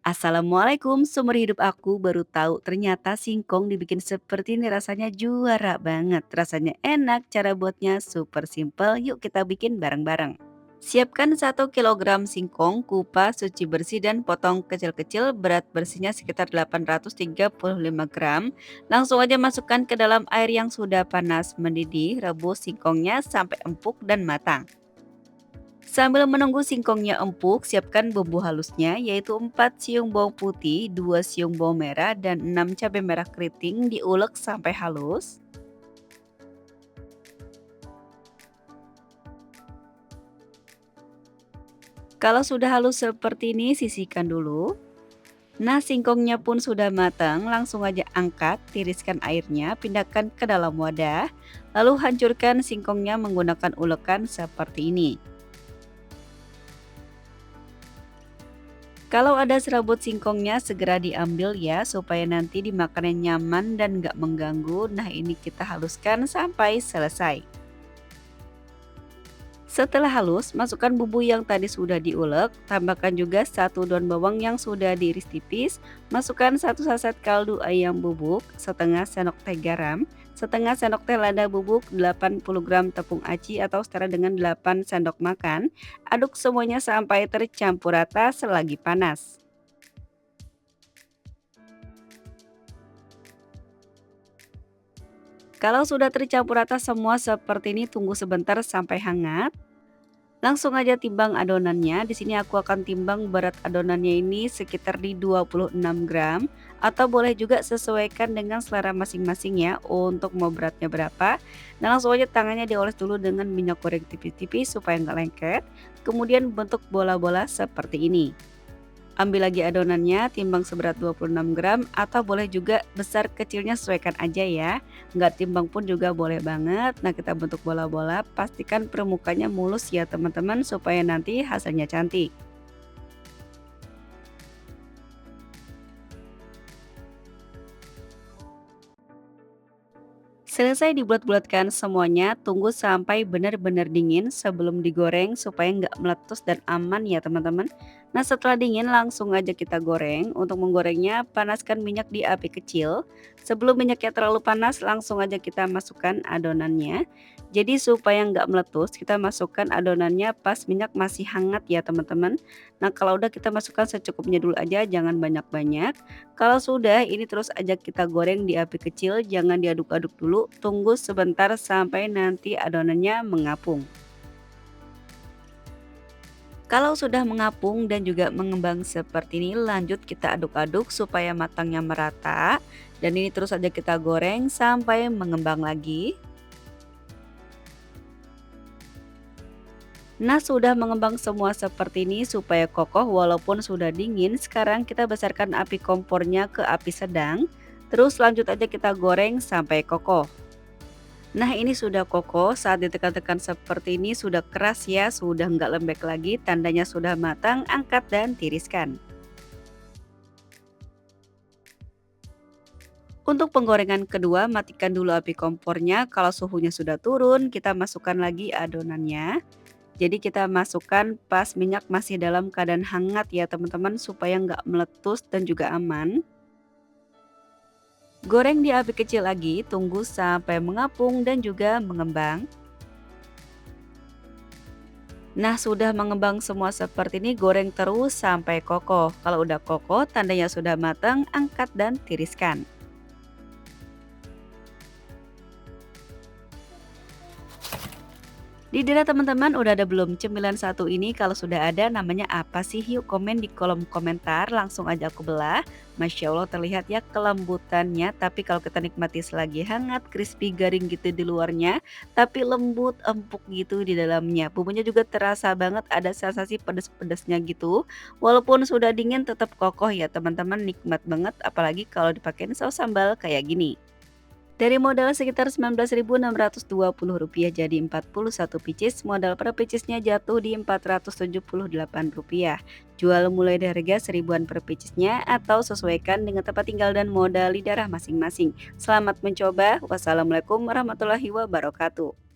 Assalamualaikum, seumur hidup aku baru tahu ternyata singkong dibikin seperti ini rasanya juara banget. Rasanya enak, cara buatnya super simple. Yuk kita bikin bareng-bareng. Siapkan 1 kilogram singkong, kupas, cuci bersih dan potong kecil-kecil. Berat bersihnya sekitar 835 gram. Langsung aja masukkan ke dalam air yang sudah panas mendidih. Rebus singkongnya sampai empuk dan matang. Sambil menunggu singkongnya empuk, siapkan bumbu halusnya yaitu 4 siung bawang putih, 2 siung bawang merah, dan 6 cabai merah keriting diulek sampai halus. Kalau sudah halus seperti ini, sisihkan dulu. Nah, singkongnya pun sudah matang, langsung aja angkat, tiriskan airnya, pindahkan ke dalam wadah, lalu hancurkan singkongnya menggunakan ulekan seperti ini. Kalau ada serabut singkongnya segera diambil ya supaya nanti dimakannya nyaman dan nggak mengganggu. Nah ini kita haluskan sampai selesai. Setelah halus, masukkan bumbu yang tadi sudah diulek, tambahkan juga 1 daun bawang yang sudah diiris tipis, masukkan 1 saset kaldu ayam bubuk, setengah sendok teh garam, setengah sendok teh lada bubuk, 80 gram tepung aci atau setara dengan 8 sendok makan, aduk semuanya sampai tercampur rata selagi panas. Kalau sudah tercampur rata semua seperti ini, tunggu sebentar sampai hangat. Langsung aja timbang adonannya. Di sini aku akan timbang berat adonannya ini sekitar di 26 gram atau boleh juga sesuaikan dengan selera masing-masing ya untuk mau beratnya berapa. Nah, langsung aja tangannya dioles dulu dengan minyak goreng tipis-tipis supaya nggak lengket. Kemudian bentuk bola-bola seperti ini. Ambil lagi adonannya, timbang seberat 26 gram atau boleh juga besar kecilnya sesuaikan aja ya. Nggak timbang pun juga boleh banget. Nah kita bentuk bola-bola, pastikan permukaannya mulus ya teman-teman supaya nanti hasilnya cantik. Selesai dibuat-bulatkan semuanya, tunggu sampai benar-benar dingin sebelum digoreng supaya nggak meletus dan aman ya teman-teman. Nah setelah dingin langsung aja kita goreng. Untuk menggorengnya panaskan minyak di api kecil. Sebelum minyaknya terlalu panas langsung aja kita masukkan adonannya. Jadi supaya nggak meletus kita masukkan adonannya pas minyak masih hangat ya teman-teman. Nah kalau udah kita masukkan secukupnya dulu aja, jangan banyak-banyak. Kalau sudah, ini terus aja kita goreng di api kecil, jangan diaduk-aduk dulu, tunggu sebentar sampai nanti adonannya mengapung. Kalau sudah mengapung dan juga mengembang seperti ini, lanjut kita aduk-aduk supaya matangnya merata. Dan ini terus aja kita goreng sampai mengembang lagi. Nah, sudah mengembang semua seperti ini supaya kokoh walaupun sudah dingin. Sekarang kita besarkan api kompornya ke api sedang. Terus lanjut aja kita goreng sampai kokoh. Nah ini sudah kokoh, saat ditekan-tekan seperti ini sudah keras ya, sudah nggak lembek lagi, tandanya sudah matang, angkat dan tiriskan. Untuk penggorengan kedua, matikan dulu api kompornya, kalau suhunya sudah turun, kita masukkan lagi adonannya. Jadi kita masukkan pas minyak masih dalam keadaan hangat ya teman-teman supaya nggak meletus dan juga aman. Goreng di api kecil lagi, tunggu sampai mengapung dan juga mengembang. Nah, sudah mengembang semua seperti ini, goreng terus sampai kokoh. Kalau udah kokoh, tandanya sudah matang, angkat dan tiriskan. Di daerah teman-teman udah ada belum cemilan satu ini? Kalau sudah ada, namanya apa sih? Yuk komen di kolom komentar, langsung aja aku belah. Masya Allah terlihat ya kelembutannya, tapi kalau kita nikmati selagi hangat, crispy garing gitu di luarnya, tapi lembut empuk gitu di dalamnya. Bumbunya juga terasa banget, ada sensasi pedes-pedesnya gitu. Walaupun sudah dingin tetap kokoh ya teman-teman, nikmat banget apalagi kalau dipakein saus sambal kayak gini. Dari modal sekitar Rp19.620 jadi 41 pieces, modal per piecesnya jatuh di Rp478. Jual mulai dari harga seribuan per piecesnya atau sesuaikan dengan tempat tinggal dan modal di daerah masing-masing. Selamat mencoba. Wassalamualaikum warahmatullahi wabarakatuh.